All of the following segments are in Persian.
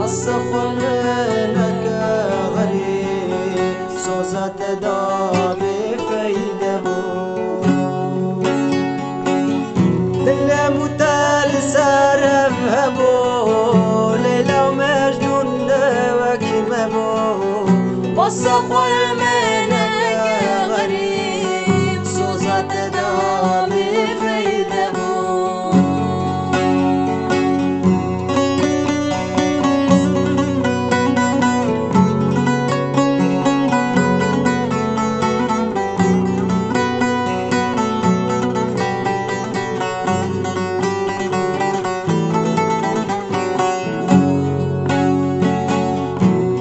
الصخرنك غريب صوزة دابي فيده دل متلسر افهمو ليلى ومجنون وكمبو والصخر منك غريب صوزة دابي فيده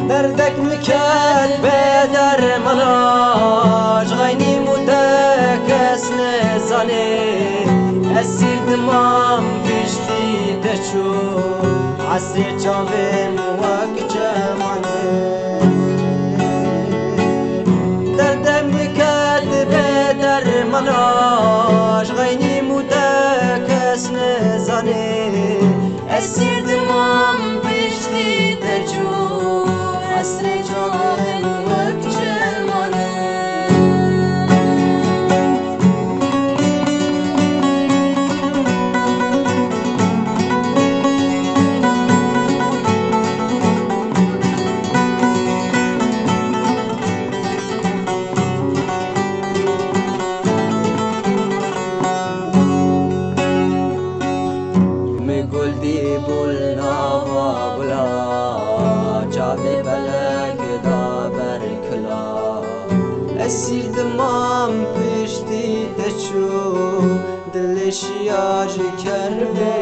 دردك مكان بدر ملاج غيني مدكس نزاني اسير دمام بشتي تشو عسير جاوم وك جماني دردك مكان بدر ملاج غيني مدكس نزاني اسير دمام بشتي تشو عسر جاهل وكجمانه میگل دی بولنا و بلا جاده بلک دا برکلا اسیر دمام پشتی دچو دلش یاج کرده